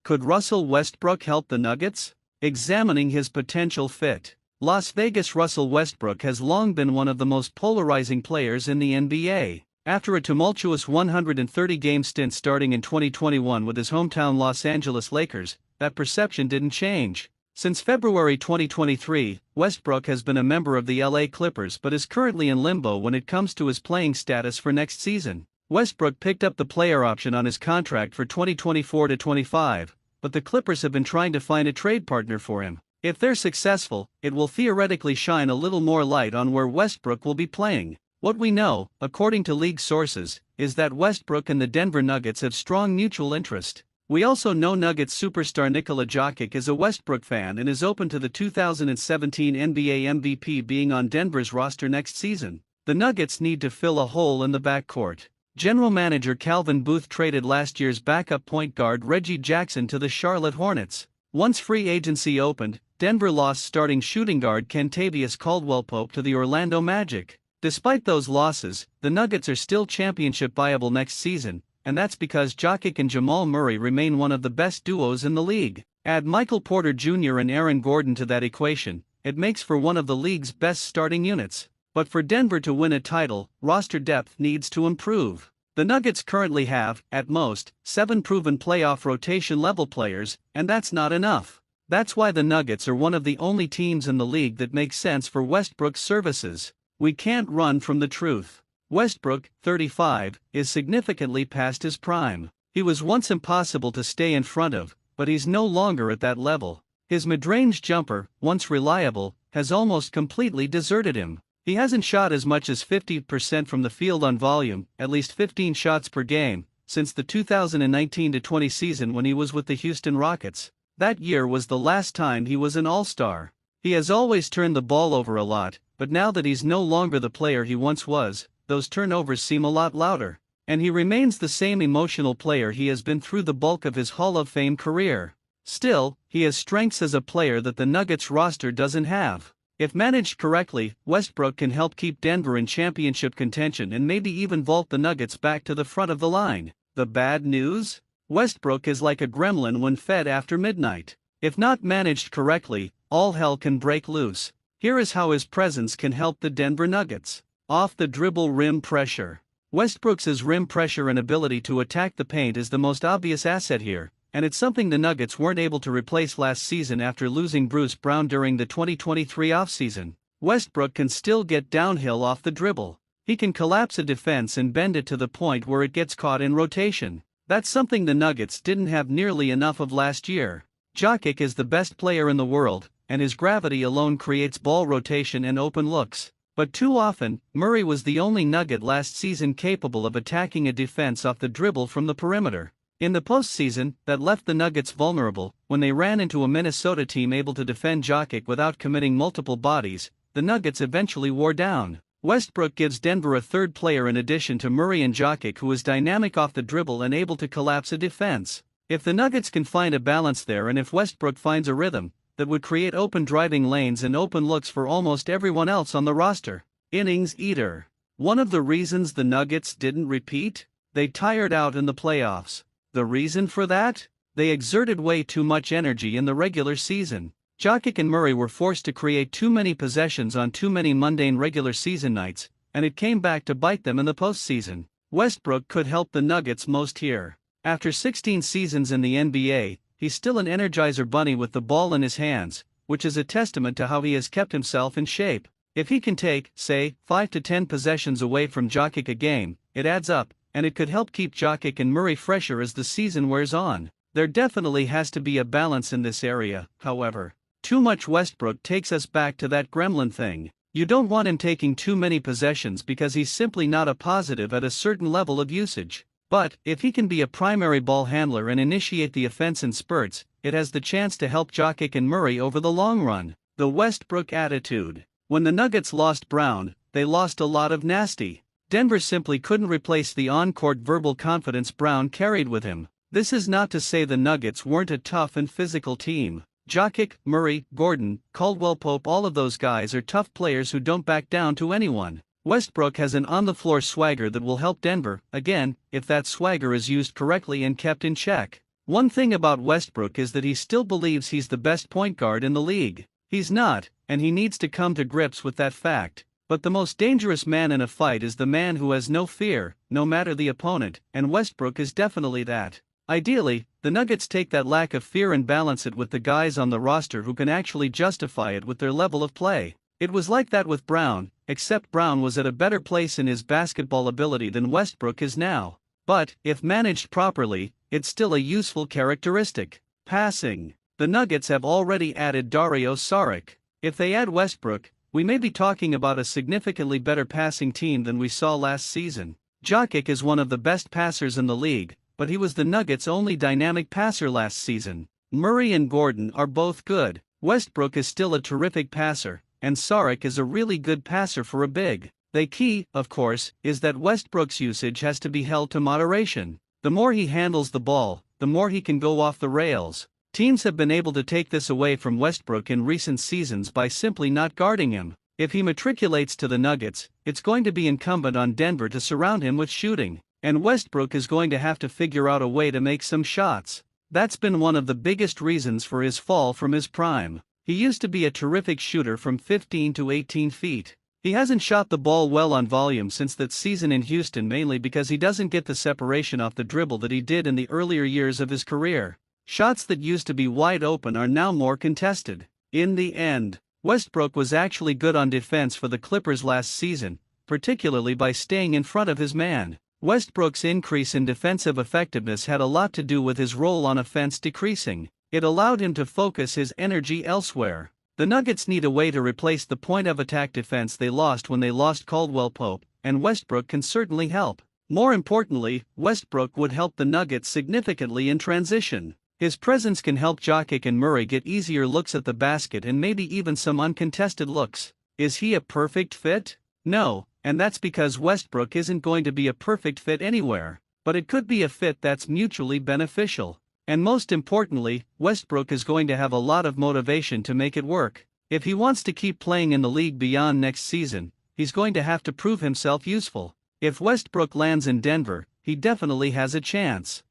Could Russell Westbrook help the Nuggets? Examining his potential fit. Las Vegas' Russell Westbrook has long been one of the most polarizing players in the NBA. After a tumultuous 130-game stint starting in 2021 with his hometown Los Angeles Lakers, that perception didn't change. Since February 2023, Westbrook has been a member of the LA Clippers but is currently in limbo when it comes to his playing status for next season. Westbrook picked up the player option on his contract for 2024-25, but the Clippers have been trying to find a trade partner for him. If they're successful, it will theoretically shine a little more light on where Westbrook will be playing. What we know, according to league sources, is that Westbrook and the Denver Nuggets have strong mutual interest. We also know Nuggets superstar Nikola Jokic is a Westbrook fan and is open to the 2017 NBA MVP being on Denver's roster next season. The Nuggets need to fill a hole in the backcourt. General manager Calvin Booth traded last year's backup point guard Reggie Jackson to the Charlotte Hornets. Once free agency opened, Denver lost starting shooting guard Kentavious Caldwell-Pope to the Orlando Magic. Despite those losses, the Nuggets are still championship viable next season, and that's because Jokic and Jamal Murray remain one of the best duos in the league. Add Michael Porter Jr. and Aaron Gordon to that equation, it makes for one of the league's best starting units. But for Denver to win a title, roster depth needs to improve. The Nuggets currently have, at most, 7 proven playoff rotation-level players, and that's not enough. That's why the Nuggets are one of the only teams in the league that makes sense for Westbrook's services. We can't run from the truth. Westbrook, 35, is significantly past his prime. He was once impossible to stay in front of, but he's no longer at that level. His mid-range jumper, once reliable, has almost completely deserted him. He hasn't shot as much as 50% from the field on volume, at least 15 shots per game, since the 2019-20 season when he was with the Houston Rockets. That year was the last time he was an all-star. He has always turned the ball over a lot, but now that he's no longer the player he once was, those turnovers seem a lot louder. And he remains the same emotional player he has been through the bulk of his Hall of Fame career. Still, he has strengths as a player that the Nuggets roster doesn't have. If managed correctly, Westbrook can help keep Denver in championship contention and maybe even vault the Nuggets back to the front of the line. The bad news? Westbrook is like a gremlin when fed after midnight. If not managed correctly, all hell can break loose. Here is how his presence can help the Denver Nuggets. Off the dribble rim pressure. Westbrook's rim pressure and ability to attack the paint is the most obvious asset here, and it's something the Nuggets weren't able to replace last season after losing Bruce Brown during the 2023 offseason. Westbrook can still get downhill off the dribble. He can collapse a defense and bend it to the point where it gets caught in rotation. That's something the Nuggets didn't have nearly enough of last year. Jokic is the best player in the world, and his gravity alone creates ball rotation and open looks. But too often, Murray was the only Nugget last season capable of attacking a defense off the dribble from the perimeter. In the postseason, that left the Nuggets vulnerable. When they ran into a Minnesota team able to defend Jokic without committing multiple bodies, the Nuggets eventually wore down. Westbrook gives Denver a third player in addition to Murray and Jokic who is dynamic off the dribble and able to collapse a defense. If the Nuggets can find a balance there and if Westbrook finds a rhythm, that would create open driving lanes and open looks for almost everyone else on the roster. Innings eater. One of the reasons the Nuggets didn't repeat? They tired out in the playoffs. The reason for that? They exerted way too much energy in the regular season. Jokic and Murray were forced to create too many possessions on too many mundane regular season nights, and it came back to bite them in the postseason. Westbrook could help the Nuggets most here. After 16 seasons in the NBA, he's still an Energizer bunny with the ball in his hands, which is a testament to how he has kept himself in shape. If he can take, say, 5 to 10 possessions away from Jokic a game, it adds up, and it could help keep Jokic and Murray fresher as the season wears on. There definitely has to be a balance in this area, however. Too much Westbrook takes us back to that gremlin thing. You don't want him taking too many possessions because he's simply not a positive at a certain level of usage. But, if he can be a primary ball handler and initiate the offense in spurts, it has the chance to help Jokic and Murray over the long run. The Westbrook attitude. When the Nuggets lost Brown, they lost a lot of nasty. Denver simply couldn't replace the on-court verbal confidence Brown carried with him. This is not to say the Nuggets weren't a tough and physical team. Jokic, Murray, Gordon, Caldwell-Pope, all of those guys are tough players who don't back down to anyone. Westbrook has an on-the-floor swagger that will help Denver, again, if that swagger is used correctly and kept in check. One thing about Westbrook is that he still believes he's the best point guard in the league. He's not, and he needs to come to grips with that fact. But the most dangerous man in a fight is the man who has no fear, no matter the opponent, and Westbrook is definitely that. Ideally, the Nuggets take that lack of fear and balance it with the guys on the roster who can actually justify it with their level of play. It was like that with Brown, except Brown was at a better place in his basketball ability than Westbrook is now. But, if managed properly, it's still a useful characteristic. Passing. The Nuggets have already added Dario Saric. If they add Westbrook, we may be talking about a significantly better passing team than we saw last season. Jokic is one of the best passers in the league, but he was the Nuggets' only dynamic passer last season. Murray and Gordon are both good. Westbrook is still a terrific passer, and Saric is a really good passer for a big. The key, of course, is that Westbrook's usage has to be held to moderation. The more he handles the ball, the more he can go off the rails. Teams have been able to take this away from Westbrook in recent seasons by simply not guarding him. If he matriculates to the Nuggets, it's going to be incumbent on Denver to surround him with shooting, and Westbrook is going to have to figure out a way to make some shots. That's been one of the biggest reasons for his fall from his prime. He used to be a terrific shooter from 15 to 18 feet. He hasn't shot the ball well on volume since that season in Houston, mainly because he doesn't get the separation off the dribble that he did in the earlier years of his career. Shots that used to be wide open are now more contested. In the end, Westbrook was actually good on defense for the Clippers last season, particularly by staying in front of his man. Westbrook's increase in defensive effectiveness had a lot to do with his role on offense decreasing. It allowed him to focus his energy elsewhere. The Nuggets need a way to replace the point-of-attack defense they lost when they lost Caldwell Pope, and Westbrook can certainly help. More importantly, Westbrook would help the Nuggets significantly in transition. His presence can help Jokic and Murray get easier looks at the basket and maybe even some uncontested looks. Is he a perfect fit? No, and that's because Westbrook isn't going to be a perfect fit anywhere, but it could be a fit that's mutually beneficial. And most importantly, Westbrook is going to have a lot of motivation to make it work. If he wants to keep playing in the league beyond next season, he's going to have to prove himself useful. If Westbrook lands in Denver, he definitely has a chance.